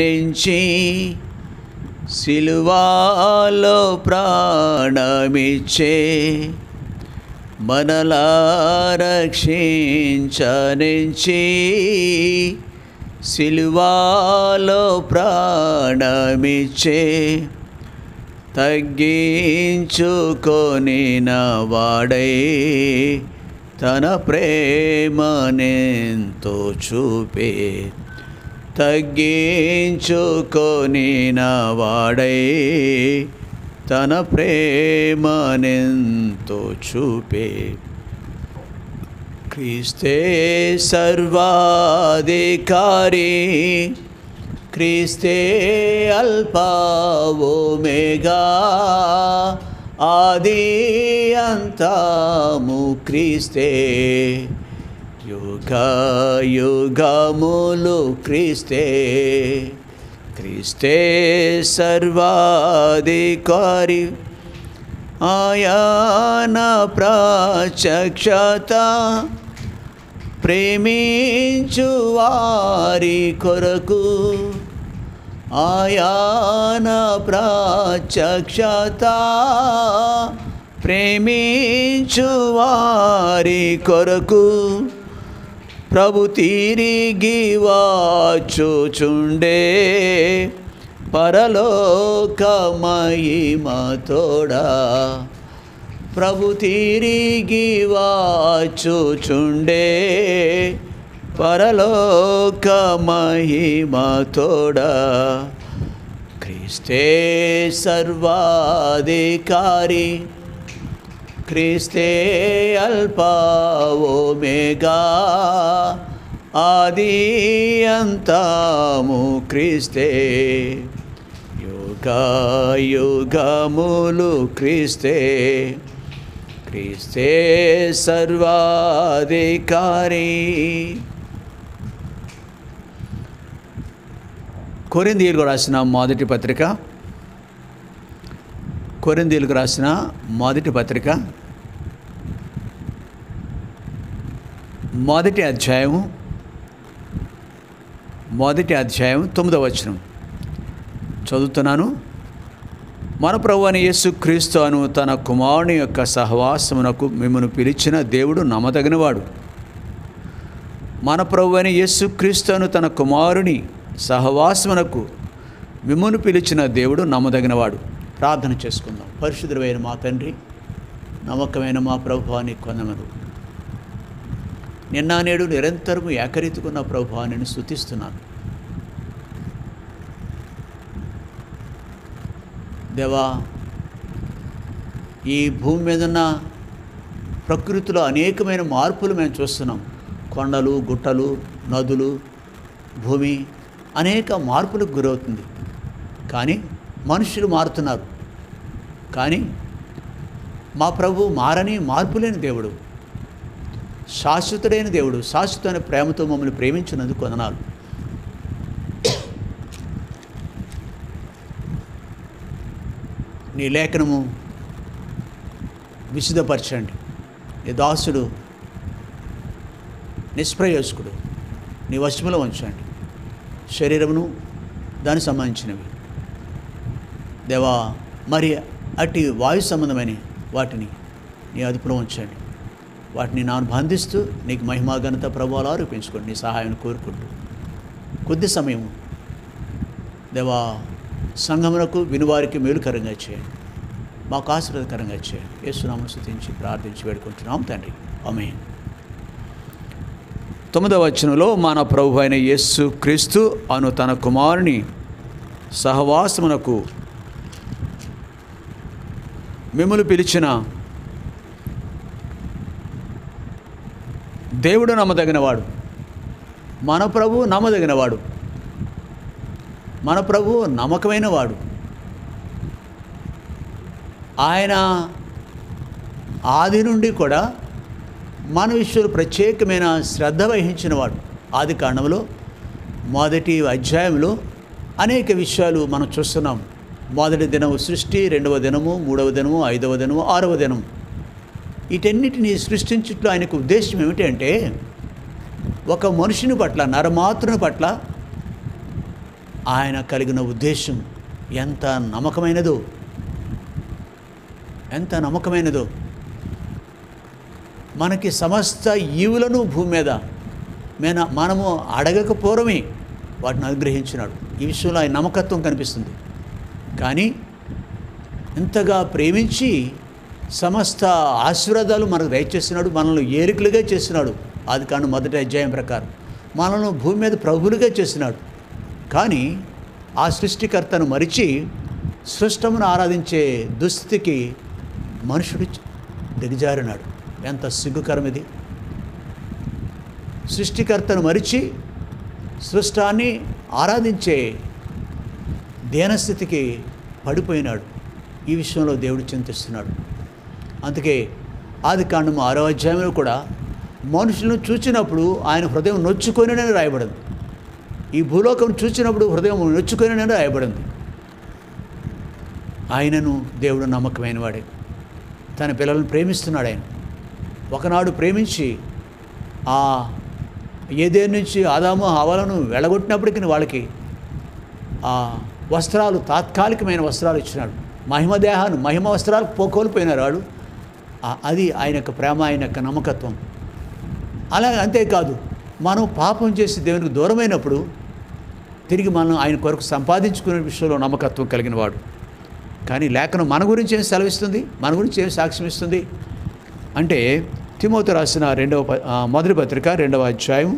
నుంచి సిలువాలో ప్రాణమిచ్చే మనలా రక్షించనించి సిలువాలో ప్రాణమిచ్చే తగ్గించుకొనిన వాడై తన ప్రేమనెంతో చూపే తగ్గించుకొనిన వాడై తన ప్రేమనెంతో చూపే క్రీస్తే సర్వాధికారి క్రీస్తే అల్ఫా ఒమేగా ఆది అంతము క్రీస్తే యుగ యుగములు క్రీస్తే క్రీస్తే సర్వాధికారి ఆయన ప్రత్యక్షత ప్రేమించు వారి కొరకు ఆయన ప్రత్యక్షత ప్రేమించు వారి కొరకు ప్రభు తిరిగి వచ్చుచుండే పరలోక మహిమతోడా ప్రభు తిరిగి వచ్చుచుండే పరలోక మహిమతోడా క్రీస్తే సర్వాధికారి క్రీస్తే అల్ఫా ఒమేగా ఆది అంతము క్రీస్తే యుగ యుగములు క్రీస్తే క్రీస్తే సర్వాధికారి. కొరింథీయులకు రాసిన మొదటి పత్రిక కొరింథీయులకు రాసిన మొదటి పత్రిక మొదటి అధ్యాయం 9వ వచనం చదువుతున్నాను. మన ప్రభువైన యేసుక్రీస్తు అను తన కుమారుని యొక్క సహవాసమునకు మిమ్మల్ని పిలిచిన దేవుడు నమ్మదగినవాడు. మన ప్రభువైన యేసుక్రీస్తు అను తన కుమారుని సహవాసమునకు మిమ్మల్ని పిలిచిన దేవుడు నమ్మదగినవాడు. ప్రార్థన చేసుకుందాం. పరిశుద్ధుడైన మా తండ్రి, నమ్మకమైన మా ప్రభువా నీకు వందనాలు. నిన్న నేడు నిరంతరము ఏకరీతికున్న ప్రభువా నేను స్తుతిస్తున్నాను. దేవా, ఈ భూమి మీద ఉన్న ప్రకృతిలో అనేకమైన మార్పులు మేము చూస్తున్నాం. కొండలు, గుట్టలు, నదులు, భూమి అనేక మార్పులకు గురవుతుంది. కానీ మనుషులు మారుతున్నారు. కానీ మా ప్రభు మారని మార్పులేని దేవుడు, శాశ్వతుడైన దేవుడు, శాశ్వతమైన ప్రేమతో మమ్మల్ని ప్రేమించినందుకు వందనాలు. నీ లేఖనము విశుద్ధపరచండి. నీ దాసుడు నిష్ప్రయోజకుడు నీ వశములో ఉంచండి. శరీరమును దానికి సంబంధించినవి దేవా, మరి అట్టి వాయు సంబంధమైన వాటిని నీ అదుపులో ఉంచండి. వాటిని నాను బంధిస్తూ నీకు మహిమా ఘనత ప్రభావాలు ఆరోపించుకోండి. నీ సహాయం కోరుకుంటూ కొద్ది సమయం దేవా సంఘమునకు వినువారికి మేలుకరంగా చేయండి, మాకు ఆశీర్వాదకరంగా చేయండి. యేసునామమున స్తుతించి ప్రార్థించి వేడుకుంటున్నాం తండ్రి, ఆమేన్. 9వ వచనంలో మన ప్రభు అయిన యేసు క్రీస్తు అను తన కుమారుని సహవాసమునకు మిమ్మల్ని పిలిచిన దేవుడు నమ్మదగినవాడు. మన ప్రభు నమ్మదగినవాడు. మన ప్రభు నమ్మకమైన వాడు. ఆయన ఆది నుండి కూడా మన విషయంలో ప్రత్యేకమైన శ్రద్ధ వహించినవాడు. ఆది కాండంలో మొదటి అధ్యాయంలో అనేక విషయాలు మనం చూస్తున్నాం. మొదటి దినము సృష్టి, రెండవ దినము, మూడవ దినము, ఐదవ దినము, ఆరవ దినం. వీటన్నిటిని సృష్టించుట్లో ఆయనకు ఉద్దేశం ఏమిటంటే ఒక మనుషుని పట్ల, నరమాతృని పట్ల ఆయన కలిగిన ఉద్దేశం ఎంత నమ్మకమైనదో, ఎంత నమ్మకమైనదో. మనకి సమస్త ఈవులను భూమి మీద మనము అడగకపోవడమే వాటిని అనుగ్రహించినాడు. ఈ విషయంలో ఆయన నమ్మకత్వం కనిపిస్తుంది. కానీ ఇంతగా ప్రేమించి సమస్త ఆశీర్వాదాలు మనకు దయచేస్తున్నాడు, మనల్ని ఏలికలుగా చేస్తున్నాడు. ఆదికాండం 1వ అధ్యాయం ప్రకారం మనల్ని భూమి మీద ప్రభువులుగా చేస్తున్నాడు. కానీ ఆ సృష్టికర్తను మరిచి సృష్టమును ఆరాధించే దుస్థితికి మనుషుడు దిగజారినాడు. ఎంత సిగ్గుకరం ఇది! సృష్టికర్తను మరిచి సృష్టాన్ని ఆరాధించే దీనస్థితికి పడిపోయినాడు. ఈ విషయంలో దేవుడు చింతిస్తున్నాడు. అందుకే ఆదికాండము 6వ అధ్యాయంలో కూడా మనుషులను చూచినప్పుడు ఆయన హృదయం నొచ్చుకొనినని రాయబడింది. ఈ భూలోకం చూచినప్పుడు హృదయం నొచ్చుకొనినని రాయబడింది. ఆయనను దేవుడు నమ్మకమైన వాడే, తన పిల్లలను ప్రేమిస్తున్నాడు. ఆయన ఒకనాడు ప్రేమించి ఆ ఏదేను నుంచి ఆదాము హవ్వలను వెళ్ళగొట్టినప్పటికీ వాళ్ళకి ఆ వస్త్రాలు, తాత్కాలికమైన వస్త్రాలు ఇచ్చినాడు. మహిమ వస్త్రాలు కోల్పోయినారు వాడు. అది ఆయన యొక్క ప్రేమ, ఆయన యొక్క నమ్మకత్వం. అలాగే అంతేకాదు, మనం పాపం చేసి దేవునికి దూరమైనప్పుడు తిరిగి మనం ఆయన కొరకు సంపాదించుకునే విషయంలో నమ్మకత్వం కలిగిన వాడు. కానీ లేఖనం మన గురించి ఏం సెలవిస్తుంది, మన గురించి ఏం సాక్ష్యం ఇస్తుంది అంటే తిమోతి రాసిన మొదటి పత్రిక 2వ అధ్యాయం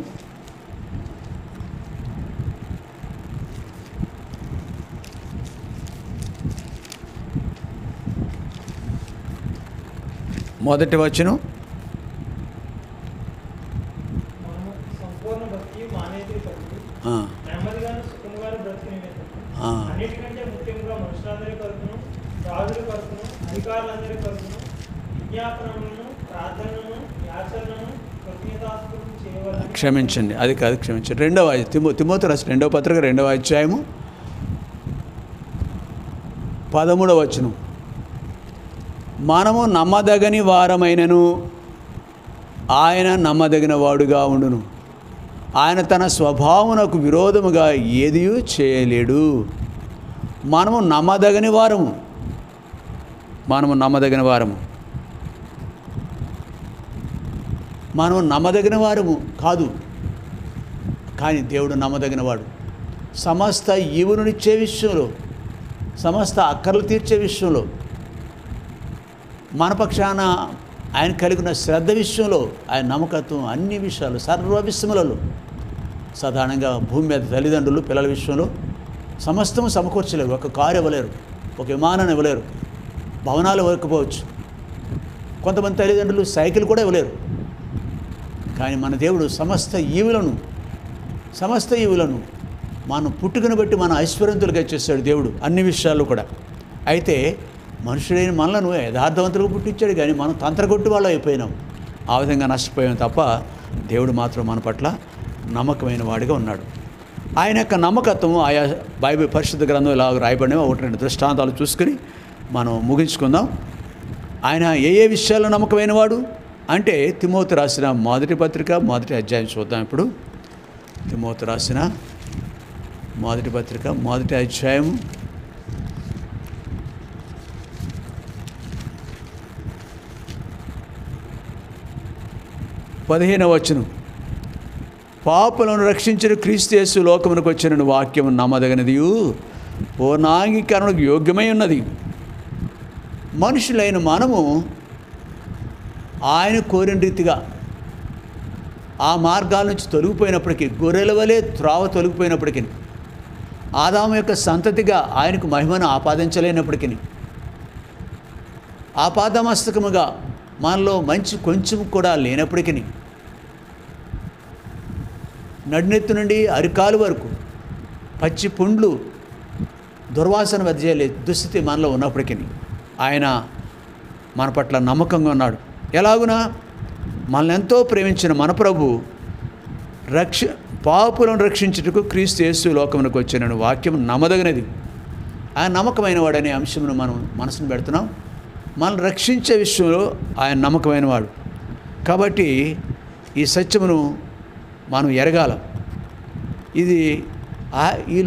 1వ వచనం. క్షమించండి, అది కాదు, క్షమించండి. తిమోతి రాసిన 2వ పత్రిక 2వ అధ్యాయము 13వ వచనం. మనము నమ్మదగని వారమైనను ఆయన నమ్మదగిన వాడుగా ఉండును. ఆయన తన స్వభావమునకు విరోధముగా ఏదియూ చేయలేడు. మనము నమ్మదగని వారము, మనము నమ్మదగిన వారము, మనం నమ్మదగిన వారము కాదు, కానీ దేవుడు నమ్మదగిన వాడు. సమస్త ఈవునిచ్చే విషయంలో, సమస్త అక్కర్లు తీర్చే విషయంలో, మన పక్షాన ఆయన కలిగిన శ్రద్ధ విషయంలో ఆయన నమ్మకత్వం అన్ని విషయాలు, సర్వ విషయములలో. సాధారణంగా భూమి మీద తల్లిదండ్రులు పిల్లల విషయంలో సమస్తము సమకూర్చలేరు. ఒక కారు ఇవ్వలేరు, ఒక విమానాన్ని ఇవ్వలేరు, భవనాలు ఇవ్వకపోవచ్చు. కొంతమంది తల్లిదండ్రులు సైకిల్ కూడా ఇవ్వలేరు. కానీ మన దేవుడు సమస్త ఈవులను మనం పుట్టుకను బట్టి మన ఐశ్వర్యంతులుగా చేశాడు దేవుడు అన్ని విషయాల్లో కూడా. అయితే మనుషుడైన మనలను యథార్థవంతులుగా పుట్టించాడు, కానీ మనం తంత్రగొట్టు వాళ్ళు అయిపోయినాం. ఆ విధంగా నష్టపోయాం తప్ప దేవుడు మాత్రం మన పట్ల నమ్మకమైన వాడిగా ఉన్నాడు. ఆయన యొక్క నమ్మకత్వం ఆయా బైబిల్ పరిశుద్ధ గ్రంథం ఇలా రాయబడినవి 1-2 దృష్టాంతాలు చూసుకుని మనం ముగించుకుందాం. ఆయన ఏ విషయాల్లో నమ్మకమైన వాడు అంటే తిమోతి రాసిన మొదటి పత్రిక 1వ అధ్యాయం చూద్దాం. ఇప్పుడు తిమోతి రాసిన మొదటి పత్రిక 1వ అధ్యాయం 15వ వచనం. పాపులను రక్షించిన క్రీస్తు యేసు లోకమునకు వచ్చిన వాక్యము నమ్మదగినదియు పూర్ణాంగీకరణకు యోగ్యమై ఉన్నది. మనుషులైన మనము ఆయన కోరిన రీతిగా ఆ మార్గాల నుంచి తొలగిపోయినప్పటికీ, గొర్రెల వలె త్రోవ తొలగిపోయినప్పటికీ, ఆదాము యొక్క సంతతిగా ఆయనకు మహిమను ఆపాదించలేనప్పటికీ, ఆపాదమస్తకముగా మనలో మంచి కొంచెం కూడా లేనప్పటికీ, నడినెత్తు నుండి అరికాలు వరకు పచ్చి పుండ్లు దుర్వాసన వెదజేయలే దుస్థితి మనలో ఉన్నప్పటికీ ఆయన మన పట్ల నమ్మకంగా ఉన్నాడు. ఎలాగునా మనల్ని ఎంతో ప్రేమించిన మన ప్రభు పాపులను రక్షించుటకు క్రీస్తు యేసు లోకమునకు వచ్చిన వాక్యం నమ్మదగినది. ఆయన నమ్మకమైన వాడనే అంశమును మనం మనసును పెడుతున్నాం. మనల్ని రక్షించే విషయంలో ఆయన నమ్మకమైన వాడు. కాబట్టి ఈ సత్యమును మనం ఎరగాల. ఇది ఈ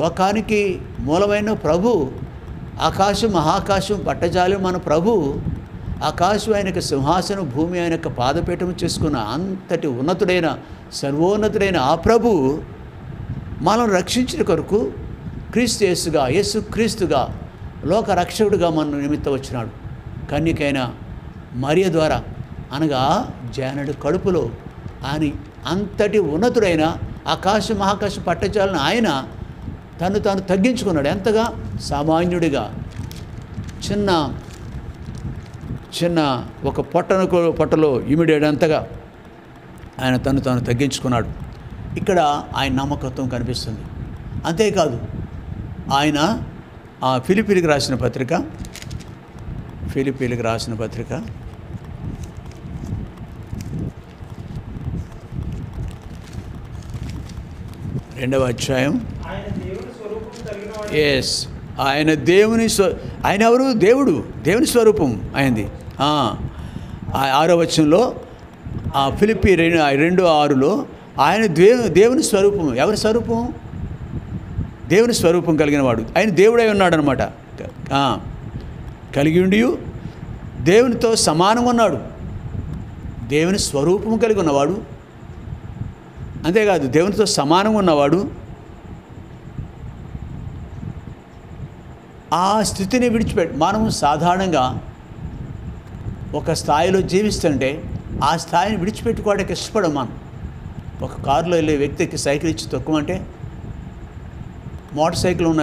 లోకానికి మూలమైన ప్రభు, ఆకాశం మహాకాశం పట్టజాలి మన ప్రభు, ఆకాశం ఆయనకు సింహాసనం, భూమి ఆయనకు పాదపీఠం చేసుకున్న అంతటి ఉన్నతుడైన సర్వోన్నతుడైన ఆ ప్రభు మనం రక్షించిన కొరకు యేసుక్రీస్తుగా లోక రక్షకుడిగా మన నిమిత్తం వచ్చినాడు. కన్యకైన మరియ ద్వారా, అనగా జానుడి కడుపులో ఆయన అంతటి ఉన్నతుడైన ఆకాశం మహాకాశం పట్టజాలని ఆయన తాను తగ్గించుకున్నాడు. ఎంతగా? సామాన్యుడిగా చిన్న ఒక పొట్టలో ఇమిడేడంతగా ఆయన తాను తగ్గించుకున్నాడు. ఇక్కడ ఆయన నమ్మకత్వం కనిపిస్తుంది. అంతేకాదు, ఆయన ఫిలిప్పీలకు రాసిన పత్రిక 2వ అధ్యాయం. ఆయన ఎవరు? దేవుని స్వరూపం ఆయనది. 6వ వచనంలో ఫిలిప్పీ 2:6లో ఆయన దేవుని స్వరూపం. ఎవరి స్వరూపం? దేవుని స్వరూపం కలిగిన వాడు. ఆయన దేవుడై ఉన్నాడు అనమాట. కలిగి ఉండి దేవునితో సమానంగా ఉన్నాడు. దేవుని స్వరూపం కలిగి ఉన్నవాడు. అంతేకాదు, దేవునితో సమానంగా ఉన్నవాడు. ఆ స్థితిని మనము సాధారణంగా ఒక స్థాయిలో జీవిస్తుంటే ఆ స్థాయిని విడిచిపెట్టుకోవడానికి ఇష్టపడం. మనం ఒక కారులో వెళ్ళే వ్యక్తికి సైకిల్ ఇచ్చి తొక్కమంటే, మోటార్ సైకిల్ ఉన్న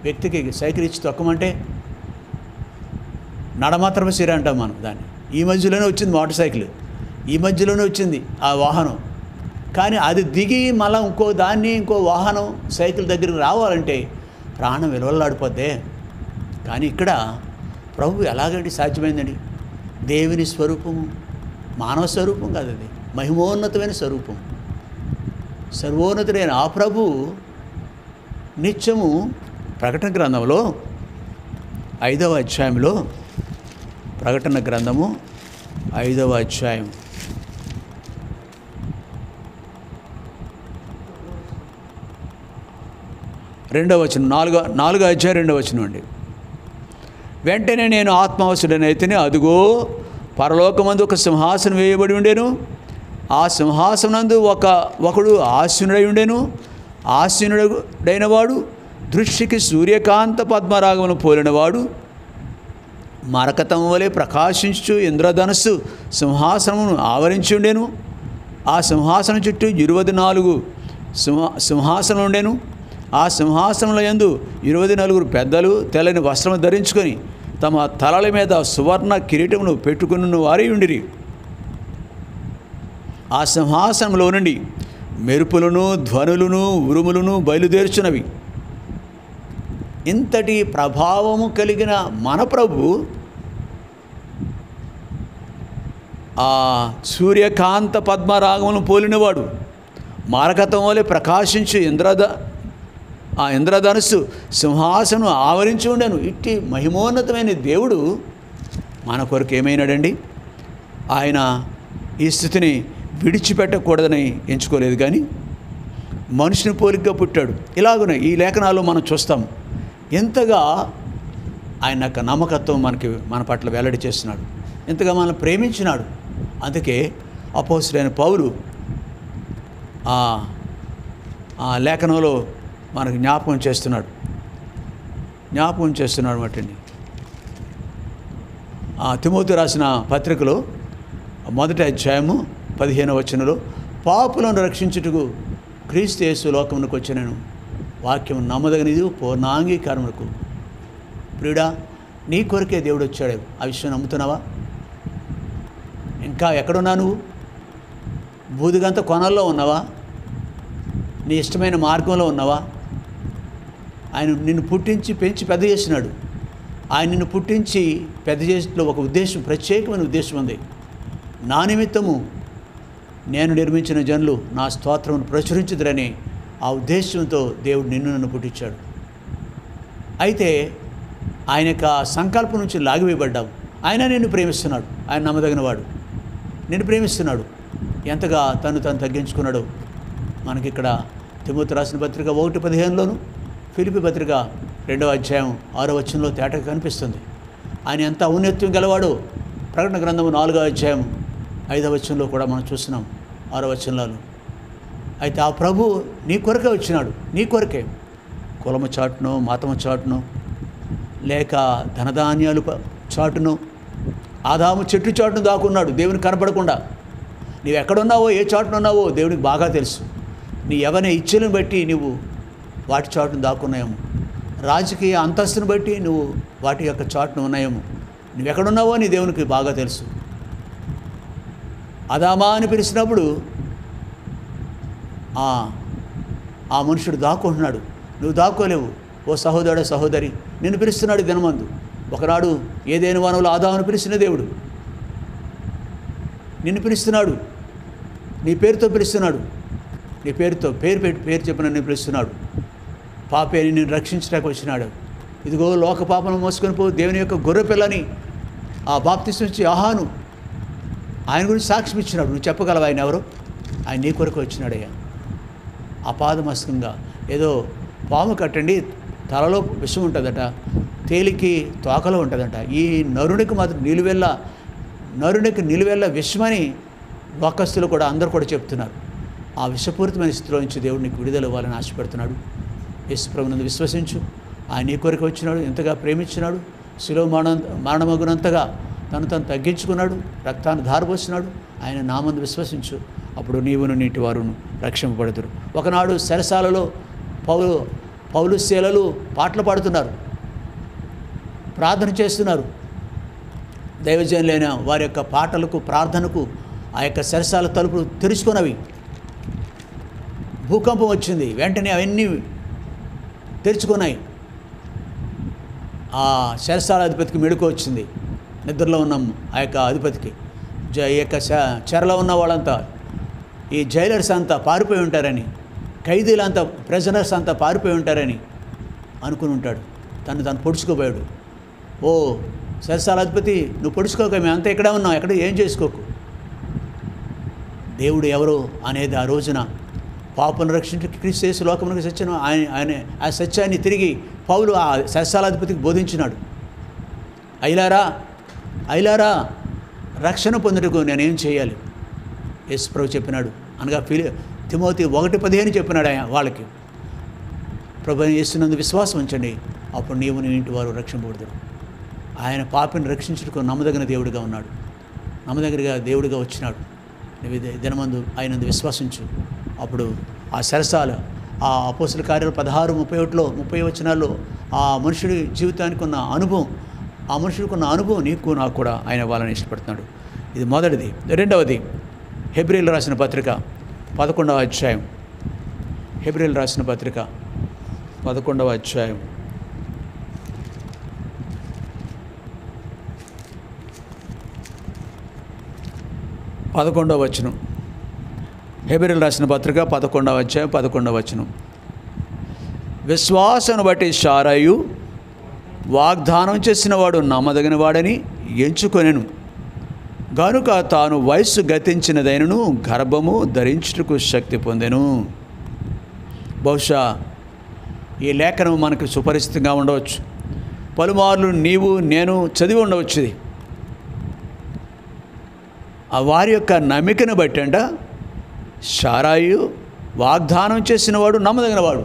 వ్యక్తికి సైకిల్ ఇచ్చి తొక్కమంటే నడమాత్రమే సిర అంటాం మనం దాన్ని. ఈ మధ్యలోనే వచ్చింది మోటార్ సైకిల్, ఈ మధ్యలోనే వచ్చింది ఆ వాహనం. కానీ అది దిగి మళ్ళీ ఇంకో వాహనం సైకిల్ దగ్గరికి రావాలంటే ప్రాణం విలువలాడిపోద్దే. కానీ ఇక్కడ ప్రభు ఎలాగంటే సాధ్యమైందండి? దేవుని స్వరూపము, మానవ స్వరూపం కాదు, అది మహిమోన్నతమైన స్వరూపం. సర్వోన్నతుడైన ఆ ప్రభు నిత్యము ప్రకటన గ్రంథంలో 5వ అధ్యాయంలో, ప్రకటన గ్రంథము 5వ అధ్యాయం 2వ వచనం, 4వ అధ్యాయం 2వ వచనం అండి. వెంటనే నేను ఆత్మవశుడనైతేనే, అదుగో పరలోకమందు ఒక సింహాసనం వేయబడి ఉండేను. ఆ సింహాసనందు ఒకడు ఆసీనుడై ఉండేను. ఆసీనుడైన వాడు దృష్టికి సూర్యకాంత పద్మరాగమును పోలినవాడు, మరకతం వలె ప్రకాశించు ఇంద్రధనుస్సు సింహాసనమును ఆవరించి ఉండేను. ఆ సింహాసనం చుట్టూ 24 సింహాసనం ఉండేను. ఆ సింహాసనంలో యందు 24 పెద్దలు తెల్లని వస్త్రము ధరించుకొని తమ తలల మీద సువర్ణ కిరీటమును పెట్టుకున్న వారై ఉండిరి. ఆ సింహాసనంలో నుండి మెరుపులను, ధ్వనులను, ఉరుములను బయలుదేర్చున్నవి. ఇంతటి ప్రభావము కలిగిన మన ప్రభు ఆ సూర్యకాంత పద్మరాగమును పోలినవాడు, మారకతం వలె ప్రకాశించు ఇంద్రధనుస్సు సింహాసనం ఆవరించి ఉండను. ఇట్టి మహిమోన్నతమైన దేవుడు మన కొరకు ఏమైనాడండి? ఆయన ఈ స్థితిని విడిచిపెట్టకూడదని ఎంచుకోలేదు, కానీ మనుషుని పోలికగా పుట్టాడు. ఇలాగునే ఈ లేఖనాల్లో మనం చూస్తాం ఎంతగా ఆయన యొక్క నమ్మకత్వం మన పట్ల వెల్లడి చేస్తున్నాడు, ఎంతగా మనల్ని ప్రేమించినాడు. అందుకే అపోస్తలుడైన పౌలు ఆ లేఖనంలో మనకు జ్ఞాపకం చేస్తున్నాడు అన్నమాటండి. తిమోతి రాసిన పత్రికలో 1వ అధ్యాయము 15వ వచనంలో, పాపులను రక్షించుటకు క్రీస్తు యేసు లోకమునకు వచ్చినను, వాక్యం నమ్మదగినది పూర్ణాంగీకారమునకు. ప్రియుడా, నీ కొరకే దేవుడు వచ్చాడు. ఆ విషయం నమ్ముతున్నావా? ఇంకా ఎక్కడున్నా నువ్వు? బూదిగంత కొనల్లో ఉన్నావా? నీ ఇష్టమైన మార్గంలో ఉన్నావా? ఆయన నిన్ను పుట్టించి పెంచి పెద్ద చేసినాడు. ఆయన నిన్ను పుట్టించి పెద్ద చేసిలో ఒక ఉద్దేశం, ప్రత్యేకమైన ఉద్దేశం ఉంది. నా నిమిత్తము నేను నిర్మించిన జనులు నా స్తోత్రమును ప్రచురించుదురని ఆ ఉద్దేశంతో దేవుడు నన్ను పుట్టించాడు. అయితే ఆయన యొక్క సంకల్పం నుంచి లాగివేయబడ్డావు. ఆయన నిన్ను ప్రేమిస్తున్నాడు. ఆయన నమ్మదగిన వాడు, నిన్ను ప్రేమిస్తున్నాడు. ఎంతగా తను తగ్గించుకున్నాడో మనకిక్కడ తిమోతి రాసిన పత్రిక 1:15లోను, ఫిలిప్పీ పత్రిక 2వ అధ్యాయం 6వ వచనంలో తేటగా కనిపిస్తుంది. ఆయన ఎంత ఔన్నత్యం గలవాడో ప్రకటన గ్రంథము 4వ అధ్యాయం 5వ వచనంలో కూడా మనం చూస్తున్నాం, 6వ వచనంలో. అయితే ఆ ప్రభు నీ కొరకే వచ్చినాడు, నీ కొరకే. కులము చాటునో, మతము చాటునో, లేక ధనధాన్యాలు చాటునో, ఆదాము చెట్టు చాటును దాక్కున్నాడు దేవునికి కనపడకుండా. నీవు ఎక్కడున్నావో, ఏ చాటునున్నావో దేవునికి బాగా తెలుసు. నీ ఎవరి ఇచ్చలను బట్టి నువ్వు వాటి చాటును దాక్కున్నాయేమో, రాజకీయ అంతస్తును బట్టి నువ్వు వాటి యొక్క చాటును ఉన్నాయేమో. నువ్వు ఎక్కడున్నావో నీ దేవునికి బాగా తెలుసు. అదామా అని పిలిచినప్పుడు ఆ మనుషుడు దాక్కుంటున్నాడు, నువ్వు దాక్కోలేవు. ఓ సహోదరుడు, సహోదరి, నిన్ను పిలుస్తున్నాడు దినమందు. ఒకనాడు ఏదైనా వనంలో ఆదామును పిలిచిన దేవుడు నిన్ను పిలుస్తున్నాడు, నీ పేరుతో పిలుస్తున్నాడు. నీ పేరుతో పేరు చెప్పిన నిన్ను పిలుస్తున్నాడు. పాపేని నిన్ను రక్షించడానికి వచ్చినాడు. ఇదిగో లోక పాపను మోసుకొని పో దేవుని యొక్క గొర్రె పిల్లని ఆ బాప్తిస్మం ఇచ్చి యోహాను ఆయన గురించి సాక్ష్యం ఇచ్చినాడు. నువ్వు చెప్పగలవు ఆయన ఎవరు? ఆయన నీ కొరకు వచ్చినాడయ్యా. అపాదమస్కంగా ఏదో పాము కట్టండి, తలలో విషం ఉంటుందట, తేలికి తోకలో ఉంటుందట. ఈ నరునికి మాత్రం నరునికి నిలువెల్ల విషమని లోకస్తులు కూడా అందరూ కూడా చెప్తున్నారు. ఆ విషపూరితమైన స్థితిలో నుంచి దేవుడు నీకు విడుదల ఇవ్వాలని ఆశపడుతున్నాడు. యేసు ప్రభువునందు విశ్వసించు. ఆయన నీ కొరకు వచ్చినాడు, ఎంతగా ప్రేమించినాడు, శిలువ మరణమగునంతగా తను తగ్గించుకున్నాడు, రక్తాన్ని ధారపోసినాడు. ఆయన నామందు విశ్వసించు, అప్పుడు నీవును నీటి వారును రక్షింపబడుదురు. ఒకనాడు సెరసాలలో పౌలు శీలలు పాటలు పాడుతున్నారు, ప్రార్థన చేస్తున్నారు. దైవజనులైన వారి యొక్క పాటలకు, ప్రార్థనకు ఆ యొక్క సెరసాల తలుపులు తెరుచుకున్నవి. భూకంపం వచ్చింది, వెంటనే అవన్నీ తెరుచుకున్నాయి. ఆ సెరసాల అధిపతికి మెడుకు వచ్చింది. నిద్రలో ఉన్నాం ఆ యొక్క అధిపతికి. ఈ యొక్క చెరలో ఉన్న వాళ్ళంతా, ఈ జైలర్స్ అంతా పారిపోయి ఉంటారని, ఖైదీలంతా, ప్రిజనర్స్ అంతా పారిపోయి ఉంటారని అనుకుని ఉంటాడు. తను పొడుచుకోబోయాడు. ఓ సెరసాల అధిపతి, నువ్వు పొడుచుకోక, మేము అంతా ఇక్కడే ఉన్నాం, ఎక్కడ ఏం చేసుకోకు. దేవుడు ఎవరు అనేది ఆ రోజున పాపను రక్షించి క్రీస్తు యేసు లోకమునకు సత్యం ఆయన ఆ సత్యాన్ని తిరిగి పౌలు ఆ సెరసాలాధిపతికి బోధించినాడు. అయిలారా రక్షణ పొందుటకు నేనేం చేయాలి? యేసు ప్రభు చెప్పినాడు. అనగా తిమోతి 1:15 చెప్పినాడు ఆయన వాళ్ళకి. ప్రభు యేసునందు విశ్వాసం ఉంచండి, అప్పుడు నీవు నీ ఇంటి వారు రక్షింపబడతారు. ఆయన పాపిని రక్షించుటకు నమ్మదగిన దేవుడిగా ఉన్నాడు, నమ్మదగినగా దేవుడిగా వచ్చినాడు. నువ్వు దినమందు ఆయనందు విశ్వసించు, అప్పుడు ఆ సరసాల ఆ అపోస్తల కార్యాలు 16:31 వచనాల్లో ఆ మనుషుడి జీవితానికి ఉన్న అనుభవం, ఆ మనుషుడికి ఉన్న అనుభవం నీకు నాకు కూడా ఆయన వాళ్ళని ఇష్టపడుతున్నాడు. ఇది మొదటిది. రెండవది, హెబ్రీయులు రాసిన పత్రిక 11వ అధ్యాయం. హెబ్రీయులు రాసిన పత్రిక 11వ అధ్యాయం 11వ వచనం. హెబ్రీయులు రాసిన పత్రిక 11వ అధ్యాయం 11వ వచనం. విశ్వాసను బట్టి శారయు వాగ్దానం చేసిన వాడు నమ్మదగిన వాడని ఎంచుకొనెను గనుక తాను వయస్సు గతించినదైనను గర్భము ధరించుటకు శక్తి పొందెను. బహుశా ఈ లేఖనం మనకు సుపరిచితంగా ఉండవచ్చు. పలుమార్లు నీవు నేను చదివి ఉండవచ్చు. ఆ వారి యొక్క నమ్మికను బట్టి అంట శారాయు వాగ్దానం చేసినవాడు నమ్మదగినవాడు.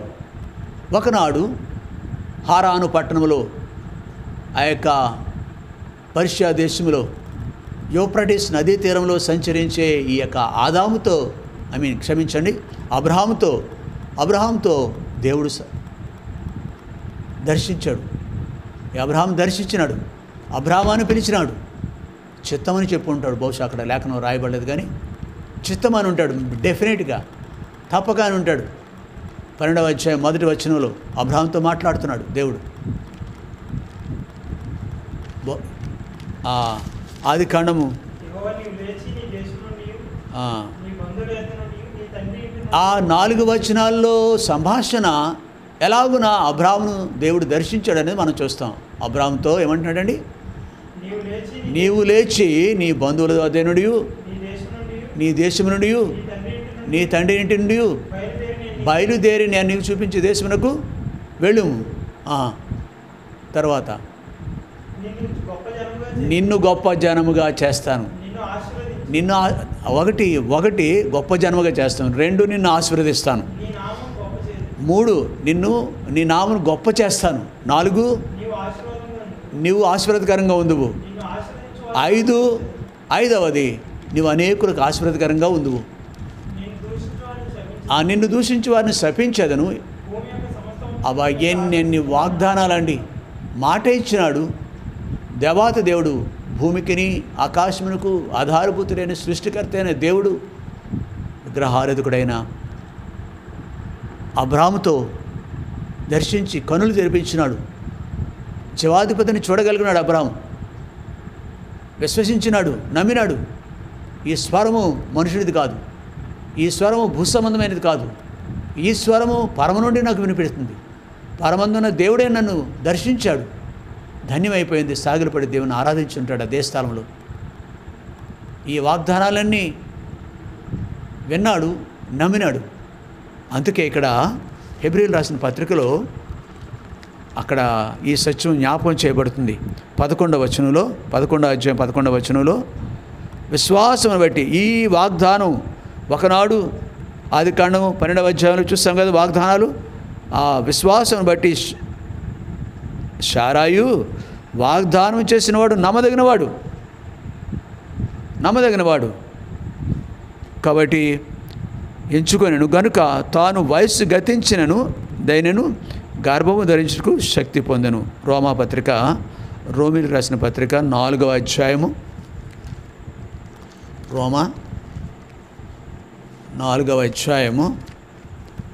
ఒకనాడు హారాను పట్టణంలో, ఆ యొక్క పర్షియా దేశంలో యూఫ్రటీస్ నదీ తీరంలో సంచరించే ఈ యొక్క అబ్రహాముతో దేవుడు దర్శించాడు. అబ్రహాం దర్శించినాడు, అబ్రహామాన్ని పిలిచినాడు. చిత్తమని చెప్పి ఉంటాడు. బహుశా అక్కడ లేఖనం రాయబడలేదు, కానీ చిత్తమని ఉంటాడు. డెఫినెట్గా తప్పక అని ఉంటాడు. 12వ అధ్యాయం 1వ వచనంలో అబ్రహాంతో మాట్లాడుతున్నాడు దేవుడు. ఆది కాండము ఆ 4 వచనాల్లో సంభాషణ ఎలాగున అబ్రహామును దేవుడు దర్శించాడనేది మనం చూస్తాం. అబ్రహాంతో ఏమంటున్నాడండి? నీవు లేచి నీ బంధువుల వద్దనుడియు, నీ దేశము నుండి, నీ తండ్రి ఇంటి నుండి బయలుదేరి నేను నీకు చూపించే దేశమునకు వెళ్ళుము. తర్వాత నిన్ను గొప్ప జనముగా చేస్తాను. నిన్ను ఒకటి గొప్ప జనముగా చేస్తాను. 2 నిన్ను ఆశీర్వదిస్తాను. 3 నీ నామను గొప్ప చేస్తాను. 4 నీవు ఆశీర్వాదకరంగా ఉందువు. 5వది నీవు అనేకులకు ఆశీర్వాదకరంగా ఉందువు. నిన్ను దూషించి వారిని శపించదను. అవ ఎన్ని వాగ్దానాలండి. మాట ఇచ్చినాడు. దేవాతి దేవుడు, భూమికిని ఆకాశమునకు ఆధారభూతుడైన సృష్టికర్త అయిన దేవుడు, విగ్రహారాధకుడైన అబ్రాహాముతో దర్శించి కనులు తెరిపించినాడు. జీవాధిపతిని చూడగలిగినాడు. అబ్రాహాము విశ్వసించినాడు, నమ్మినాడు. ఈ స్వరము మనుషుడిది కాదు, ఈ స్వరము భూసంబంధమైనది కాదు, ఈ స్వరము పరమ నుండి నాకు వినిపిస్తుంది. పరమందున్న దేవుడే నన్ను దర్శించాడు. ధన్యమైపోయింది. సాగిలపడి దేవుని ఆరాధించుంటాడు అదే స్థలంలో. ఈ వాగ్దానాలన్నీ విన్నాడు, నమ్మినాడు. అందుకే ఇక్కడ హెబ్రీయులు రాసిన పత్రికలో అక్కడ ఈ సత్యం జ్ఞాపకం చేయబడుతుంది. 11వ వచనంలో, 11వ అధ్యాయం 11వ వచనంలో, విశ్వాసమును బట్టి ఈ వాగ్దానం ఒకనాడు ఆదికాండం 12వ అధ్యాయంలో చూస్తాం కదా వాగ్దానాలు. ఆ విశ్వాసం బట్టి శారాయు వాగ్దానం చేసినవాడు నమ్మదగినవాడు కాబట్టి ఎంచుకొనెను గనుక తాను వయస్సు గతించినను దైనను గర్భము ధరించుటకు శక్తి పొందెను. రోమాపత్రిక, రోమిలకు రాసిన పత్రిక 4వ అధ్యాయము, రోమా 4వ అధ్యాయము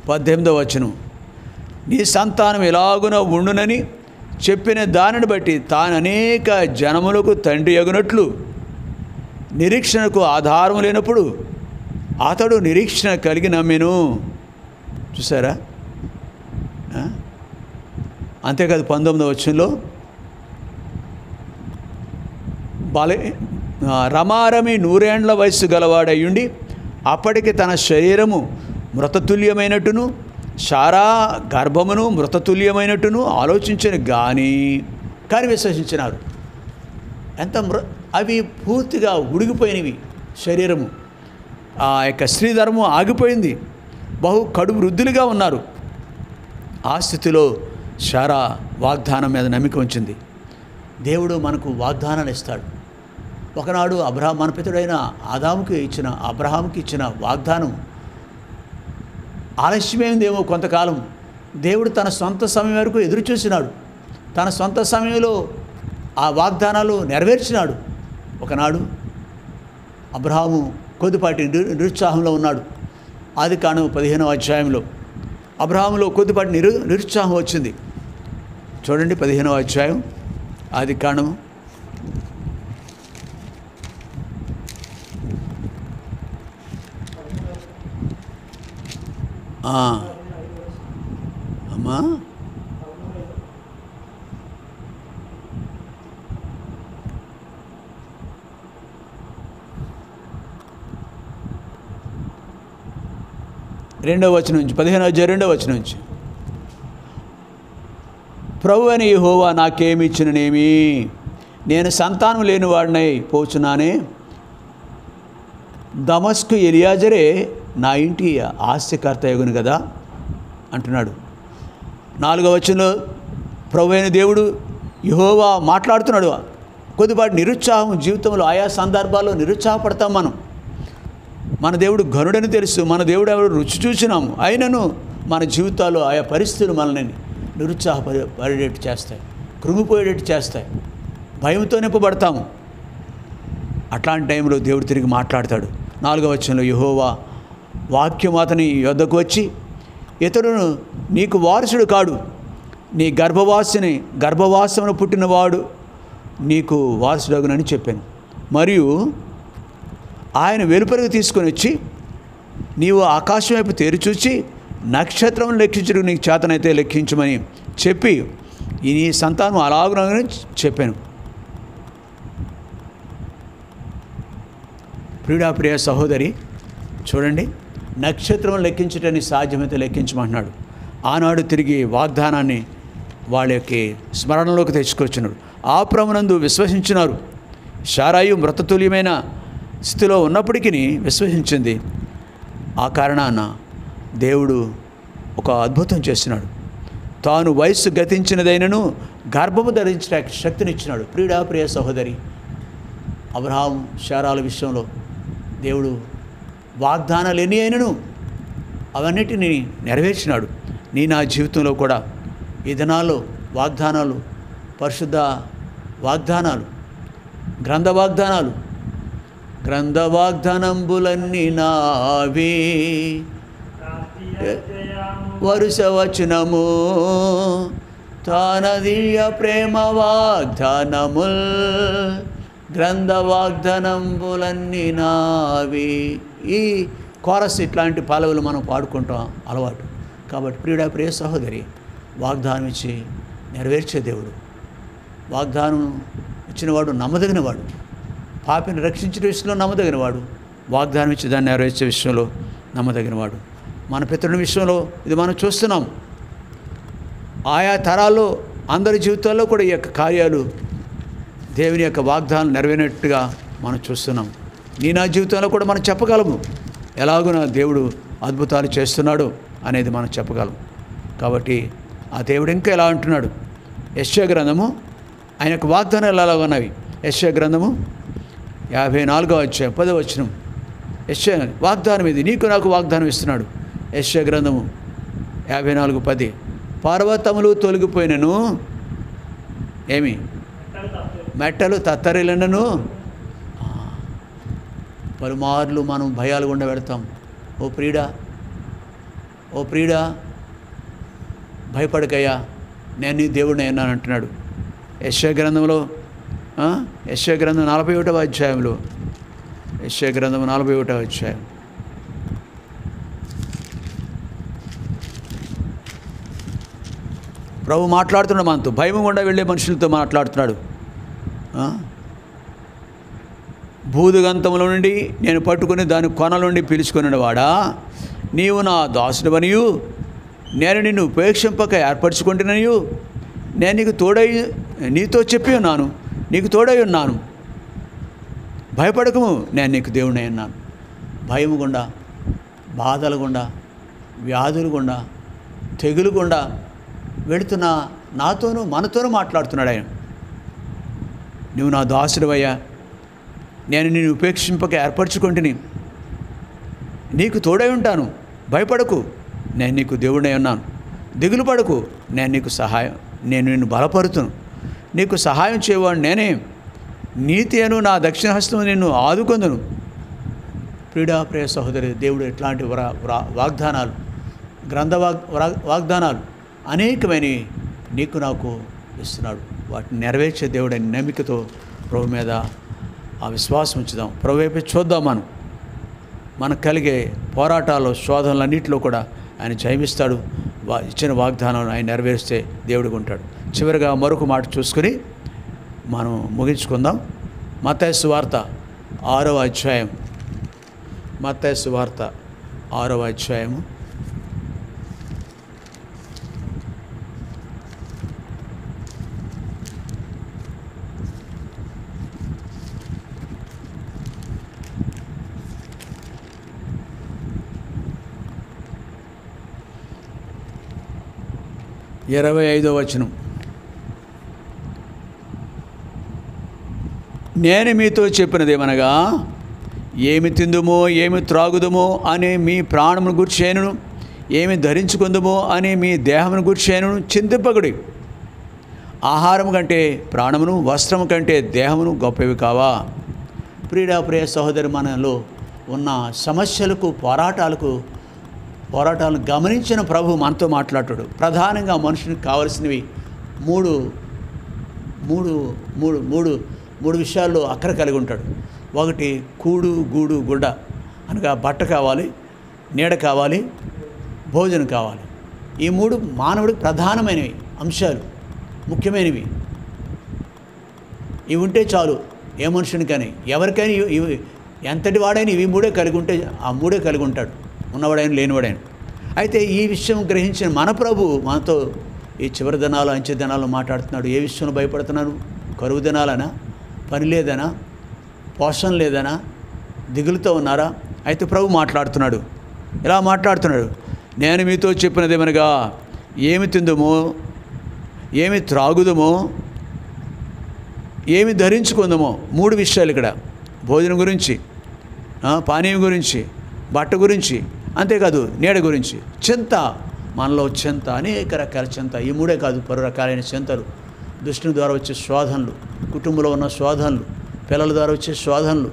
18వ వచనం, నీ సంతానం ఎలాగున ఉండునని చెప్పిన దానిని బట్టి తాను అనేక జనములకు తండ్రి అగునట్లు నిరీక్షణకు ఆధారం లేనప్పుడు అతడు నిరీక్షణ కలిగి నమ్మెను. చూసారా? అంతేకాదు 19వ వచనంలో రమారమి 100 ఏండ్ల వయస్సు గలవాడయ్యుండి అప్పటికి తన శరీరము మృతతుల్యమైనట్టును శారా గర్భమును మృతతుల్యమైనట్టును ఆలోచించను కానీ విశ్వసించినారు. అవి పూర్తిగా ఉడిగిపోయినవి. శరీరము, ఆ యొక్క స్త్రీధర్మం ఆగిపోయింది. కడు వృద్ధులుగా ఉన్నారు. ఆ స్థితిలో శారా వాగ్దానం మీద నమ్మిక ఉంచింది. దేవుడు మనకు వాగ్దానాలు ఇస్తాడు. ఒకనాడు మన పితడైన అబ్రహాముకి ఇచ్చిన వాగ్దానం ఆలస్యమైందేమో కొంతకాలం. దేవుడు తన సొంత సమయం వరకు ఎదురు చూసినాడు. తన సొంత సమయంలో ఆ వాగ్దానాలు నెరవేర్చినాడు. ఒకనాడు అబ్రహాము కొద్దిపాటి నిరుత్సాహంలో ఉన్నాడు. ఆదికాండం 15వ అధ్యాయంలో అబ్రహాములో కొద్దిపాటి నిరుత్సాహం వచ్చింది. చూడండి 15వ అధ్యాయం ఆదికాండము. అమ్మా రెండవ వచనం నుంచి 15వ అధ్యాయం 2వ వచనం నుంచి, ప్రభువైన యెహోవా నాకేమి ఇచ్చిననేమి, నేను సంతానం లేనివాడినై పోచున్నానే. దమస్కు ఎలియాజరే నా ఇంటి ఆస్తికర్త యగును కదా అంటున్నాడు. 4వ వచనంలో ప్రభువైన దేవుడు యెహోవా మాట్లాడుతున్నాడు. కొద్దిపాటి నిరుత్సాహం జీవితంలో, ఆయా సందర్భాల్లో నిరుత్సాహపడతాం మనం. మన దేవుడు ఘనుడని తెలుసు, మన దేవుడు ఎవరు రుచి చూసినాము. అయినను మన జీవితాల్లో ఆయా పరిస్థితులు మనల్ని నిరుత్సాహపడేటట్టు చేస్తాయి, కృంగిపోయేటట్టు చేస్తాయి, భయంతో నింపబడతాము. అట్లాంటి టైంలో దేవుడు తిరిగి మాట్లాడతాడు. 4వ వచనంలో యెహోవా వాక్యం అతని యొద్దకు వచ్చి, ఇతడును నీకు వారసుడు కాడు, నీ గర్భవాసమును పుట్టినవాడు నీకు వారసుడగునని చెప్పాను. మరియు ఆయన వెలుపలకు తీసుకొని వచ్చి, నీవు ఆకాశం వైపు తేరిచూచి నక్షత్రం లెక్కించడం నీకు చేతనైతే లెక్కించమని చెప్పి ఈ నీ సంతానం అలాగునని చెప్పాను. ప్రియ సహోదరి చూడండి, నక్షత్రం లెక్కించటానికి సాధ్యమైతే లెక్కించమంటున్నాడు. ఆనాడు తిరిగి వాగ్దానాన్ని వాళ్ళకి స్మరణలోకి తెచ్చుకొచ్చినాడు. ఆ ప్రభునందు విశ్వసించినారు. శారాయు మృతతుల్యమైన స్థితిలో ఉన్నప్పటికీ విశ్వసించింది. ఆ కారణాన దేవుడు ఒక అద్భుతం చేస్తున్నాడు. తాను వయస్సు గతించినదైనను గర్భము ధరించడానికి శక్తినిచ్చినాడు. ప్రియ సహోదరి, అబ్రహాం శారాల విషయంలో దేవుడు వాగ్దానాలు ఎన్ని అయినను అవన్నిటిని నెరవేర్చినాడు. నా జీవితంలో కూడా ఈ దినాల్లో వాగ్దానాలు, పరిశుద్ధ వాగ్దానాలు, గ్రంథ వాగ్దానంబులన్నీ నావే. వరుస వచనము తానదీయ ప్రేమ వాగ్దానముల్, గ్రంథ వాగ్దానంబులన్నీ నావి. ఈ కోరస్ ఇట్లాంటి పల్లవులు మనం పాడుకుంటాం అలవాటు. కాబట్టి ప్రియ సహోదరి, వాగ్దానం ఇచ్చి నెరవేర్చే దేవుడు, వాగ్దానం ఇచ్చినవాడు నమ్మదగినవాడు, పాపిని రక్షించిన విషయంలో నమ్మదగినవాడు, వాగ్దానం ఇచ్చి దాన్ని నెరవేర్చే విషయంలో నమ్మదగినవాడు. మన పితరుని విషయంలో ఇది మనం చూస్తున్నాం. ఆయా తరాల్లో అందరి జీవితాల్లో కూడా ఈ యొక్క కార్యాలు, దేవుని యొక్క వాగ్దానం నెరవేరినట్టుగా మనం చూస్తున్నాం. నా జీవితంలో కూడా మనం చెప్పగలము ఎలాగున దేవుడు అద్భుతాలు చేస్తున్నాడు అనేది మనం చెప్పగలం. కాబట్టి ఆ దేవుడు ఇంకా ఎలా అంటున్నాడు. యెషయా గ్రంథము, ఆయన యొక్క వాగ్దానాలు ఎలా ఉన్నవి. యెషయా గ్రంథము 54వ అధ్యాయం 10వ వచనం. యెషయా వాగ్దానం ఇది, నీకు నాకు వాగ్దానం ఇస్తున్నాడు. యెషయా గ్రంథము 54:10. పర్వతములు తొలగిపోయినను, ఏమి మెట్టలు తత్తరిల్లినను. పలుమార్లు మనం భయాలు గుండా పెడతాం. ఓ ప్రియుడా భయపడకయ్యా, నేను నీ దేవుడిని అన్నాను అంటున్నాడు. యెషయా గ్రంథంలో, యెషయా గ్రంథం 41వ అధ్యాయంలో, యెషయా గ్రంథం 41వ అధ్యాయం ప్రభు మాట్లాడుతున్నాడు మనతో. భయం గుండా వెళ్ళే మనుషులతో మాట్లాడుతున్నాడు. భూదిగంతముల నుండి నేను పట్టుకుని దాని కొనల నుండి పిలుచుకుని వాడా, నీవు నా దాసుడవనియు నేను నిన్ను ఉపేక్షింపక ఏర్పరచుకుంటున్నాయు, నేను నీతో చెప్పి ఉన్నాను, నీకు తోడై ఉన్నాను, భయపడకము, నేను నీకు దేవుడిని అన్నాను. భయము గుండా, బాధలు గుండా, వ్యాధులు గుండా, తెగులు గుండా వెళుతున్న నాతోనూ మనతోనూ మాట్లాడుతున్నాడు ఆయన. నువ్వు నా దాసుడవయ్యా, నేను నిన్ను ఉపేక్షింపక ఏర్పరచుకుంటుని, నీకు తోడై ఉంటాను, భయపడకు, నేను నీకు దేవుడై ఉన్నాను, దిగులు పడకు, నేను నిన్ను బలపరుతును, నీకు సహాయం చేయవాడు నేనే, నీతి అను నా దక్షిణ హస్తము నిన్ను ఆదుకొందును. ప్రియ సహోదరి, దేవుడు ఎట్లాంటి వాగ్దానాలు, గ్రంథ వాగ్దానాలు అనేకమైన నీకు నాకు ఇస్తున్నాడు. వాటిని నెరవేర్చే దేవుడని నమ్మికతో ప్రభు మీద ఆ విశ్వాసం ఉంచుదాం. ప్రభు వైపు చూద్దాం. మనకు కలిగే పోరాటాలు, శోధనలన్నింటిలో కూడా ఆయన జయమిస్తాడు. ఇచ్చిన వాగ్దానాలను ఆయన నెరవేరిస్తే దేవుడిగా ఉంటాడు. చివరిగా మరొక మాట చూసుకుని మనం ముగించుకుందాం. మత్తయి సువార్త 6వ అధ్యాయం, మత్తయి సువార్త 6వ అధ్యాయము 25వ వచనం. నేను మీతో చెప్పినదేమనగా, ఏమి తిందుమో ఏమి త్రాగుదమో అనే మీ ప్రాణమును గూర్చేను, ఏమి ధరించుకుందుమో అనే మీ దేహమును గూర్చేను చింతింపకుడి. ఆహారం కంటే ప్రాణమును, వస్త్రము కంటే దేహమును గొప్పవి కావా. ప్రియ సహోదరి, మనలో ఉన్న సమస్యలకు, పోరాటాలను గమనించిన ప్రభు మనతో మాట్లాడాడు. ప్రధానంగా మనుషునికి కావలసినవి మూడు విషయాల్లో అక్కర కలిగి ఉంటాడు. ఒకటి కూడు, గూడు, గుడ్డ అనగా బట్ట కావాలి, నీడ కావాలి, భోజనం కావాలి. ఈ మూడు మానవుడికి ప్రధానమైనవి అంశాలు, ముఖ్యమైనవి. ఇవి ఉంటే చాలు ఏ మనుషునికని, ఎవరికైనా ఇవి ఎంతటి వాడైనా ఇవి మూడే కలిగి ఉంటే ఆ మూడే కలిగి ఉంటాడు. ఉన్నవాడైన లేనివాడైన. అయితే ఈ విషయం గ్రహించిన మన ప్రభు మనతో ఈ చివరి దినాలు అంచె దినాలు మాట్లాడుతున్నాడు. ఏ విషయంలో భయపడుతున్నాను? కరువు దినాలనా, పని లేదనా, పోషణ లేదనా, దిగులుతో ఉన్నారా? అయితే ప్రభు మాట్లాడుతున్నాడు, ఇలా మాట్లాడుతున్నాడు, నేను మీతో చెప్పినదేమనగా ఏమి తిందుమో, ఏమి త్రాగుదమో, ఏమి ధరించుకుందామో. 3 విషయాలు ఇక్కడ. భోజనం గురించి, పానీయం గురించి, బట్ట గురించి, అంతేకాదు నీడ గురించి. చింత, మనలో చింత, అనేక రకాల చింత. ఈ 3 కాదు, పలు రకాలైన చింతలు. దుష్టుని ద్వారా వచ్చే శోధనలు, కుటుంబంలో ఉన్న శోధనలు, పిల్లల ద్వారా వచ్చే శోధనలు,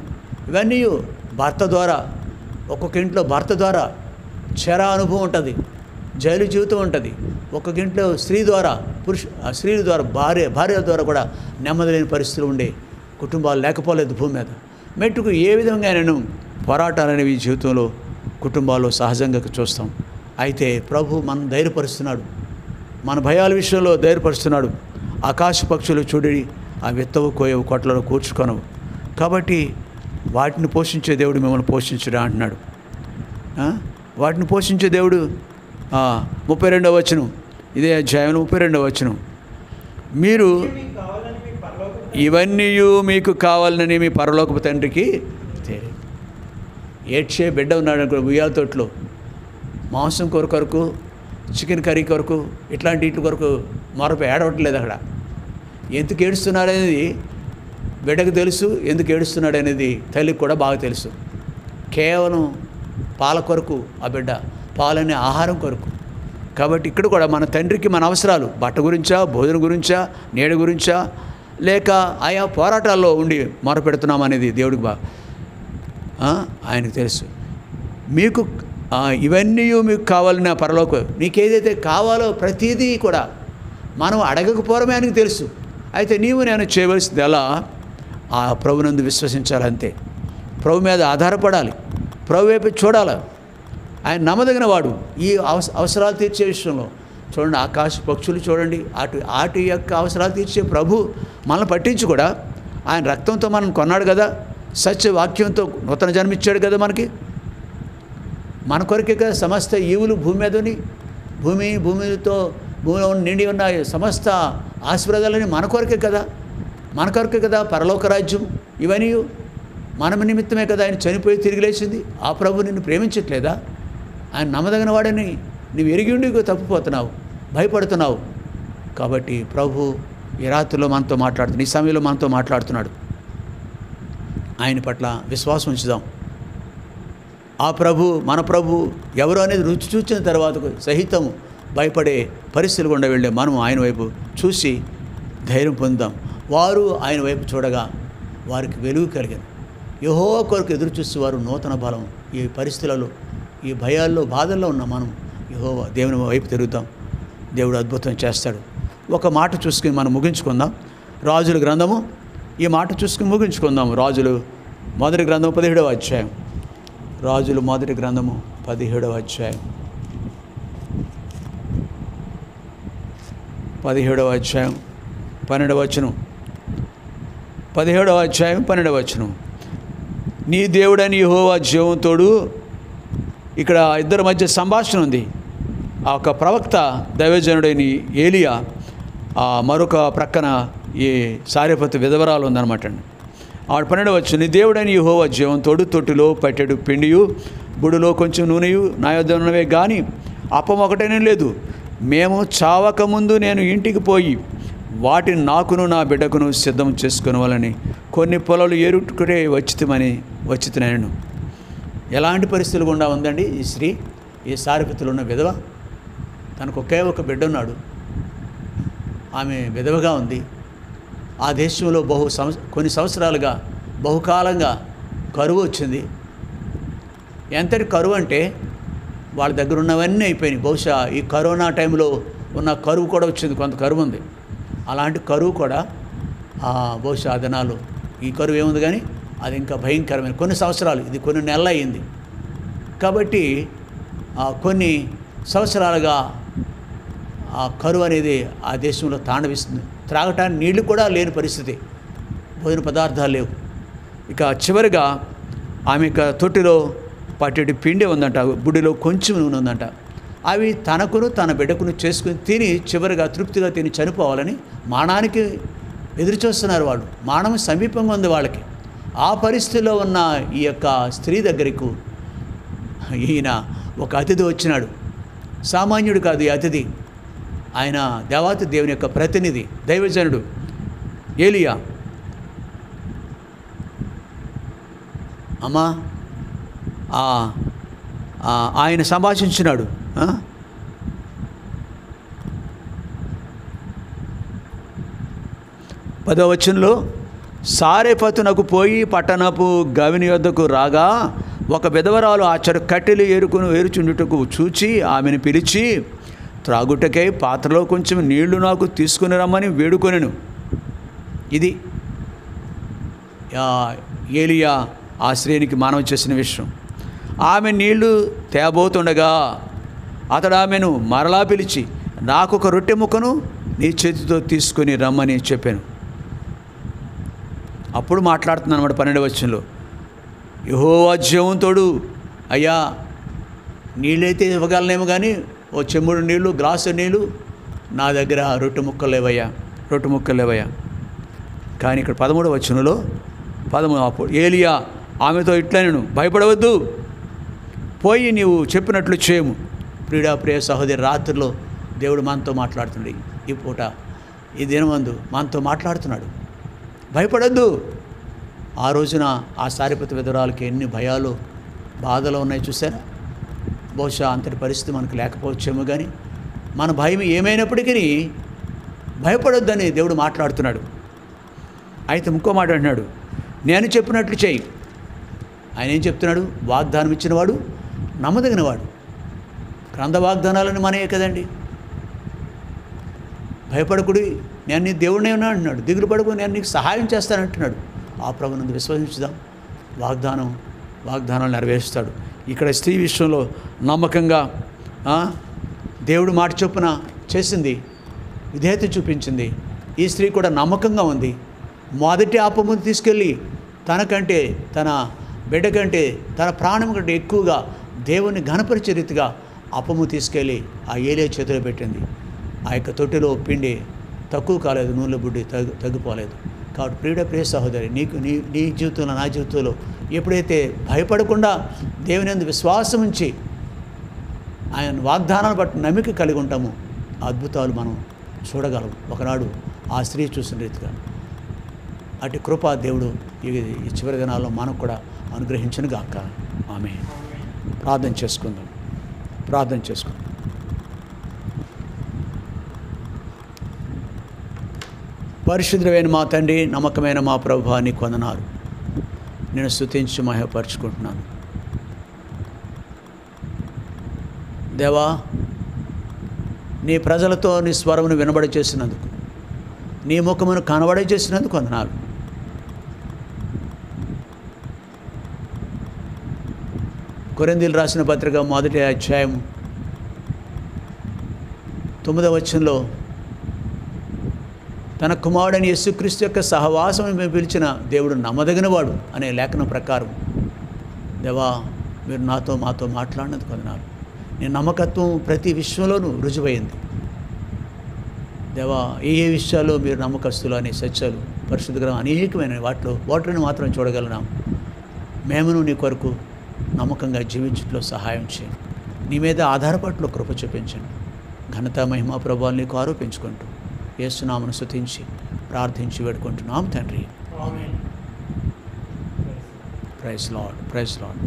ఇవన్నీ భర్త ద్వారా, ఒక్కొక్క ఇంట్లో భర్త ద్వారా చెర అనుభవం ఉంటుంది, జైలు జీవితం ఉంటుంది. ఒక్కొక్క ఇంట్లో స్త్రీ ద్వారా, స్త్రీల ద్వారా, భార్య ద్వారా కూడా నెమ్మది లేని పరిస్థితులు ఉండే కుటుంబాలు లేకపోలేదు భూమి మీద. మెట్టుకు ఏ విధంగా నేను పోరాటాలు అనేవి జీవితంలో కుటుంబాల్లో సహజంగా చూస్తాం. అయితే ప్రభు మనం ధైర్యపరుస్తున్నాడు, మన భయాల విషయంలో ధైర్యపరుస్తున్నాడు. ఆకాశ పక్షులు చూడి ఆ విత్తవు కోయవు కొట్లలో కూర్చుకొనవు, కాబట్టి వాటిని పోషించే దేవుడు మిమ్మల్ని పోషించడా అంటున్నాడు. వాటిని పోషించే దేవుడు 32వ వచనం, ఇదే అధ్యాయంలో 32వ వచనం, మీరు ఇవన్నీ మీకు కావాలని మీ పరలోకపు తండ్రికి తెలియదు. ఏడ్చే బిడ్డ ఉన్నాడు అనుకో ఉయ్యాల తోటలో, మాంసం కొరకు, చికెన్ కర్రీ కొరకు, ఇట్లాంటి వీటి కొరకు ఏడవట్లేదు. అక్కడ ఎందుకు ఏడుస్తున్నాడు అనేది బిడ్డకు తెలుసు, ఎందుకు ఏడుస్తున్నాడు అనేది తల్లికి కూడా బాగా తెలుసు. కేవలం పాల కొరకు ఆ బిడ్డ, పాలనే ఆహారం కొరకు. కాబట్టి ఇక్కడ కూడా మన తండ్రికి మన అవసరాలు బట్ట గురించా, భోజనం గురించా, నీడ గురించా, లేక ఆయా పోరాటాల్లో ఉండి మొరపెడుతున్నాం అనేది దేవుడికి ఆయనకు తెలుసు. మీకు ఇవన్నీ మీకు కావాలని పరలోకం, నీకేదైతే కావాలో ప్రతిదీ కూడా మనం అడగకపోవడమే ఆయనకు తెలుసు. అయితే నీవు నేను చేయవలసింది ఎలా? ఆ ప్రభునందు విశ్వసించాలంతే. ప్రభు మీద ఆధారపడాలి, ప్రభు వైపు చూడాలి. ఆయన నమ్మదగిన వాడు. ఈ అవసరాలు తీర్చే విషయంలో చూడండి, ఆకాశ పక్షులు చూడండి, ఆటి యొక్క అవసరాలు తీర్చే ప్రభు మనల్ని పట్టించి కూడా ఆయన రక్తంతో మనం కొన్నాడు కదా, సత్యవాక్యంతో నూతన జన్మిచ్చాడు కదా మనకి. మన కొరకే కదా సమస్త ఈవులు భూమి మీదని, భూమితో భూమిలో నిండి ఉన్న సమస్త ఆశీర్వాదాలని మన కొరకే కదా పరలోక రాజ్యం. ఇవన్నీ మన నిమిత్తమే కదా ఆయన చనిపోయి తిరిగి లేచింది. ఆ ప్రభు నిన్ను ప్రేమించట్లేదా? ఆయన నమ్మదగిన వాడని నువ్వు ఎరిగి ఉండి తప్పిపోతున్నావు, భయపడుతున్నావు. కాబట్టి ప్రభు ఈ రాత్రిలో మనతో మాట్లాడుతున్నాడు, ఈ సమయంలో మనతో మాట్లాడుతున్నాడు. ఆయన పట్ల విశ్వాసం ఉంచుదాం. ఆ ప్రభు, మన ప్రభు ఎవరు అనేది రుచి చూచిన తర్వాత సహితము భయపడే పరిస్థితులు గుండా వెళ్ళే మనం ఆయన వైపు చూసి ధైర్యం పొందుదాం. వారు ఆయన వైపు చూడగా వారికి వెలుగు కలిగారు. యెహోవా కొరకు ఎదురు చూస్తూ వారు నూతన బలం. ఈ పరిస్థితులలో, ఈ భయాల్లో, బాధల్లో ఉన్న మనం యెహోవా దేవుని వైపు తిరుగుతాం. దేవుడు అద్భుతం చేస్తాడు. ఒక మాట చూసుకుని మనం ముగించుకుందాం. రాజుల గ్రంథము, ఈ మాట చూసుకుని ముగించుకుందాం. రాజులు మొదటి గ్రంథం 17వ అధ్యాయం. రాజులు మొదటి గ్రంథము 17వ అధ్యాయం. 17వ అధ్యాయం 12వ వచనం. 17వ అధ్యాయం 12వ వచనం. నీ దేవుడని యెహోవా జీవంతోడు. ఇక్కడ ఇద్దరి మధ్య సంభాషణ ఉంది. ఆ ఒక ప్రవక్త దైవజనుడైన ఏలియా, మరొక ప్రక్కన ఈ సారెపతి విధవరాలు ఉందన్నమాట అండి. ఆవిడ 12వ వచనం, నీ దేవుడని యెహోవా జీవంతోడు. తొట్టిలో పట్టెడు పిండియు బుడులో కొంచెం నూనెయు నా యొద్ద ఉన్నవే కానీ అప్పం ఒకటేనే లేదు. మేము చావకముందు నేను ఇంటికి పోయి వాటిని నాకును నా బిడ్డకును సిద్ధం చేసుకునేవాళ్ళని కొన్ని పొలాలు ఏరుకునే వచ్చితున్నాను. ఎలాంటి పరిస్థితులు గుండా ఉందండి ఈ స్త్రీ, ఈ సారెపతిలో ఉన్న విధవ. తనకు ఒకే ఒక బిడ్డ ఉన్నాడు, ఆమె విధవగా ఉంది. ఆ దేశంలో కొన్ని సంవత్సరాలుగా బహుకాలంగా కరువు వచ్చింది. ఎంతటి కరువు అంటే వాళ్ళ దగ్గర ఉన్నవన్నీ అయిపోయినాయి. బహుశా ఈ కరోనా టైంలో ఉన్న కరువు కూడా వచ్చింది, కొంత కరువు ఉంది. అలాంటి కరువు కూడా బహుశా ఆ దినాలు, ఈ కరువు ఏముంది కానీ అది ఇంకా భయంకరమైన కొన్ని సంవత్సరాలు, ఇది కొన్ని నెలలు అయింది. కాబట్టి కొన్ని సంవత్సరాలుగా ఆ కరువు అనేది ఆ దేశంలో తాండవిస్తుంది. త్రాగటానికి నీళ్లు కూడా లేని పరిస్థితి, భోజన పదార్థాలు లేవు. ఇక చివరిగా ఆమె తొట్టిలో పట్టెడు పిండి ఉందంట, బుడిలో కొంచెం నూనె ఉందంట. అవి తనకును తన బిడ్డకును చేసుకుని తిని చివరిగా తృప్తిగా తిని చనిపోవాలని మానానికి ఎదురు చూస్తున్నారు వాళ్ళు. మానం సమీపంగా ఉంది వాళ్ళకి. ఆ పరిస్థితిలో ఉన్న ఈ యొక్క స్త్రీ దగ్గరకు ఈయన ఒక అతిథి వచ్చినాడు. సామాన్యుడు కాదు ఈ అతిథి, ఆయన దేవాతి దేవుని యొక్క ప్రతినిధి, దైవజనుడు ఏలియా. అమ్మా ఆయన సంభాషించినాడు. 10వ వచనంలో, సారెపతునకు పోయి పట్టణపు గవిని యొద్దకు రాగా ఒక విధవరాలు ఆ చెడు కట్టెలు ఏరుచుండుటకు చూచి ఆమెను పిలిచి, త్రాగుటకై పాత్రలో కొంచెం నీళ్లు నాకు తీసుకుని రమ్మని వేడుకొనెను. ఇది ఏలియా ఆ స్త్రీనికి మనవి చేసిన విషయం. ఆమె నీళ్లు తేబోతుండగా అతడు ఆమెను మరలా పిలిచి, నాకు ఒక రొట్టె ముక్కను నీ చేతితో తీసుకొని రమ్మని చెప్పాను. అప్పుడు మాట్లాడుతున్నాను అన్నమాట 12వ వచనంలో, యెహోవా జీవంతోడు, అయ్యా నీళ్ళైతే ఇవ్వగలనేమో కానీ ఓ చెంబుడు నీళ్ళు, గ్లాసు నీళ్ళు, నా దగ్గర రొట్టె ముక్కలు లేవయ్యా. కానీ ఇక్కడ 13వ వచనంలో 13 అప్పుడు ఏలియా ఆమెతో ఇట్లా, నేను భయపడవద్దు, పోయి నీవు చెప్పినట్లు చేయము. ప్రియ సహోదరి, రాత్రిలో దేవుడు మనతో మాట్లాడుతున్నాడు. ఈ పూట ఈ దినమందు మనతో మాట్లాడుతున్నాడు. భయపడద్దు. ఆ రోజున ఆ సారెపతు విధవరాలకి ఎన్ని భయాలు బాధలు ఉన్నాయి చూసారా. బహుశా అంతటి పరిస్థితి మనకు లేకపోవచ్చేమో, కానీ మన భయం ఏమైనప్పటికీ భయపడొద్దని దేవుడు మాట్లాడుతున్నాడు. అయితే ఇంకో మాట అంటున్నాడు, నేను చెప్పినట్లు చేయి. ఆయన ఏం చెప్తున్నాడు? వాగ్దానం ఇచ్చినవాడు నమ్మదగినవాడు. గ్రంథ వాగ్దానాలను మనయే కదండి. భయపడకుడి, నేను నీ దేవుడినే ఉన్నా అంటున్నాడు. దిగులు పడుకు, నేను నీకు సహాయం చేస్తానంటున్నాడు. ఆ ప్రభునందు విశ్వసించుదాం. వాగ్దానాలు నెరవేరుస్తాడు. ఇక్కడ స్త్రీ విషయంలో నమ్మకంగా దేవుడు మాట చొప్పున చేసింది, విధేయత చూపించింది. ఈ స్త్రీ కూడా నమ్మకంగా ఉంది. మొదటి అప్పమును తీసుకెళ్ళి తనకంటే, తన బిడ్డ కంటే, తన ప్రాణం కంటే ఎక్కువగా దేవుని ఘనపరిచే రీతిగా అప్పము తీసుకెళ్ళి ఆ ఏలియా చేతిలో పెట్టింది. ఆ యొక్క తొట్టిలో పిండి తక్కువ కాలేదు, నూనెలో బుడ్డి తగ్గిపోలేదు. కాబట్టి ప్రియ సహోదరి, నీ జీవితంలో, నా జీవితంలో ఎప్పుడైతే భయపడకుండా దేవుని యందు విశ్వాసం ఉంచి ఆయన వాగ్దానాలు బట్టి నమ్మిక కలిగి ఉంటామో అద్భుతాలు మనం చూడగలం. ఒకనాడు ఆ స్త్రీ చూసిన రీతిగా అటు కృపా దేవుడు ఈ చివరి దినాల్లో మనకు కూడా అనుగ్రహించను గాక. ఆమేన్. ప్రార్థన చేసుకుందాం. పరిశుద్ధమైన మా తండ్రి, నమ్మకమైన మా ప్రభువా, నీకు వందనాలు. నేను స్తుతించి మహిమపరుచుకుంటున్నాను. దేవా, నీ ప్రజలతో నీ స్వరమును వినబడి చేసినందుకు, నీ ముఖమును కనబడి చేసినందుకు వందనాలు. కొరింథీయులు రాసిన పత్రిక 1వ అధ్యాయం 9వ వచనంలో, తన కుమారుడైన యేసుక్రీస్తు యొక్క సహవాసం పిలిచిన దేవుడు నమ్మదగినవాడు అనే లేఖనం ప్రకారం దేవా, మీరు మాతో మాట్లాడినందుకు వందనాలు. నీ నమ్మకత్వం ప్రతి విషయంలోనూ రుజువైంది. దేవా, ఏ విషయాల్లో మీరు నమ్మకస్తులు అనే సత్యాలు పరిశుద్ధ గ్రంథం అనేకమైన వాటిని మాత్రం చూడగలిగినాం. మేమును నీ కొరకు నమ్మకంగా జీవించట్లో సహాయం చేయండి. నీ మీద ఆధారపట్లో కృప చూపించండి. ఘనత మహిమ ప్రభావాలు నీకు ఆరోపించుకుంటూ యేసునామమును స్తుతించి ప్రార్థించి వేడుకుంటున్నాం తండ్రి. ఆమేన్. Praise lord.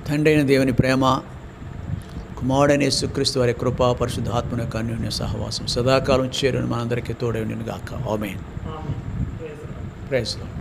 తండ్రి అయిన దేవుని ప్రేమ, కుమారుడైన యేసుక్రీస్తు వారి కృప, పరిశుద్ధాత్మ యొక్క అన్యోన్య సహవాసం సదాకాలం చేరును మనందరికీ తోడై ఉండును గాక. ఆమేన్. Praise lord.